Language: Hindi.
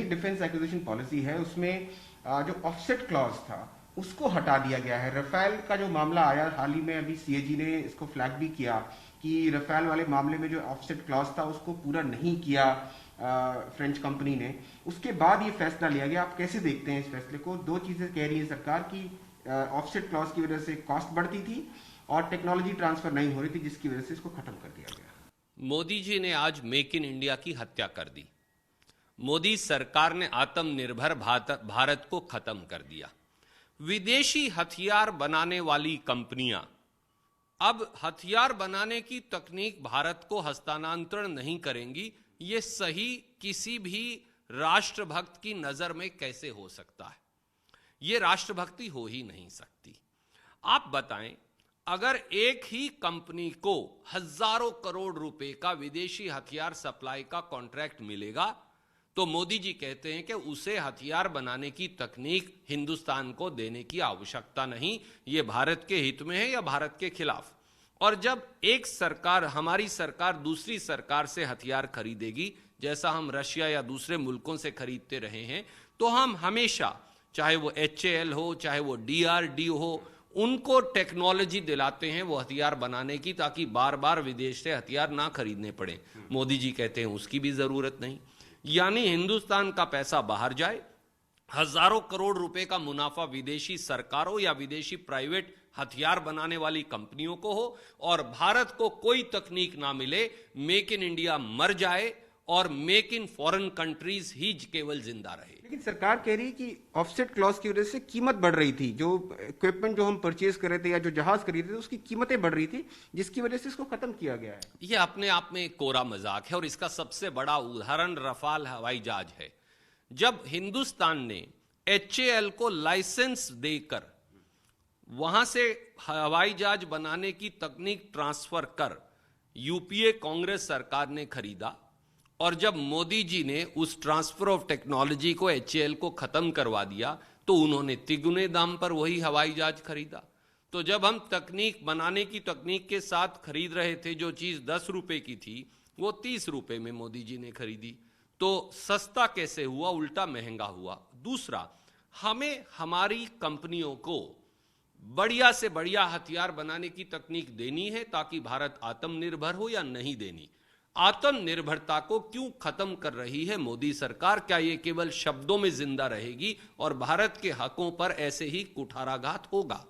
डिफेंस एक्विजिशन पॉलिसी है उसमें जो ऑफसेट क्लॉज था उसको हटा दिया गया है। रफेल का जो मामला आया हाल ही में, अभी सीएजी ने इसको फ्लैग भी किया कि रफेल वाले मामले में जो ऑफसेट क्लॉज था उसको पूरा नहीं किया फ्रेंच कंपनी ने। उसके बाद ये फैसला लिया गया। आप कैसे देखते हैं इस फैसले को? दो चीजें कह रही है सरकार की ऑफसेट क्लॉज की वजह से कॉस्ट बढ़ती थी और टेक्नोलॉजी ट्रांसफर नहीं हो रही थी, जिसकी वजह से इसको खत्म कर दिया गया। मोदी जी ने आज मेक इन इंडिया की हत्या कर दी। मोदी सरकार ने आत्मनिर्भर भारत को खत्म कर दिया। विदेशी हथियार बनाने वाली कंपनियां अब हथियार बनाने की तकनीक भारत को हस्तांतरण नहीं करेंगी। ये सही किसी भी राष्ट्रभक्त की नजर में कैसे हो सकता है? ये राष्ट्रभक्ति हो ही नहीं सकती। आप बताएं, अगर एक ही कंपनी को हजारों करोड़ रुपए का विदेशी हथियार सप्लाई का कॉन्ट्रैक्ट मिलेगा तो मोदी जी कहते हैं कि उसे हथियार बनाने की तकनीक हिंदुस्तान को देने की आवश्यकता नहीं, ये भारत के हित में है या भारत के खिलाफ। और जब एक सरकार, हमारी सरकार दूसरी सरकार से हथियार खरीदेगी, जैसा हम रशिया या दूसरे मुल्कों से खरीदते रहे हैं, तो हम हमेशा, चाहे वो HAL हो, चाहे वो DRDO हो, उनको टेक्नोलॉजी दिलाते हैं वो हथियार बनाने की, ताकि बार बार विदेश से हथियार ना खरीदने पड़े। मोदी जी कहते हैं उसकी भी जरूरत नहीं। यानी हिंदुस्तान का पैसा बाहर जाए, हजारों करोड़ रुपए का मुनाफा विदेशी सरकारों या विदेशी प्राइवेट हथियार बनाने वाली कंपनियों को हो, और भारत को कोई तकनीक ना मिले, मेक इन इंडिया मर जाए और मेक इन फॉरेन कंट्रीज ही केवल जिंदा रहे। लेकिन सरकार कह रही है कि ऑफसेट क्लॉज की वजह से कीमत बढ़ रही थी। जो इक्विपमेंट जो हम परचेज कर रहे थे या जो जहाज खरीदे थे उसकी कीमतें बढ़ रही थी, जिसकी वजह से इसको खत्म किया गया है। यह अपने आप में एक कोरा मजाक है और इसका सबसे बड़ा उदाहरण रफाल हवाई जहाज है। जब हिंदुस्तान ने HAL को लाइसेंस देकर वहां से हवाई जहाज बनाने की तकनीक ट्रांसफर कर UPA कांग्रेस सरकार ने खरीदा, और जब मोदी जी ने उस ट्रांसफर ऑफ टेक्नोलॉजी को HAL को खत्म करवा दिया तो उन्होंने तिगुने दाम पर वही हवाई जहाज खरीदा। तो जब हम तकनीक बनाने की तकनीक के साथ खरीद रहे थे, जो चीज 10 रुपए की थी वो 30 रुपए में मोदी जी ने खरीदी, तो सस्ता कैसे हुआ? उल्टा महंगा हुआ। दूसरा, हमें हमारी कंपनियों को बढ़िया से बढ़िया हथियार बनाने की तकनीक देनी है ताकि भारत आत्मनिर्भर हो, या नहीं देनी? आत्मनिर्भरता को क्यों खत्म कर रही है मोदी सरकार? क्या ये केवल शब्दों में जिंदा रहेगी और भारत के हकों पर ऐसे ही कुठाराघात होगा?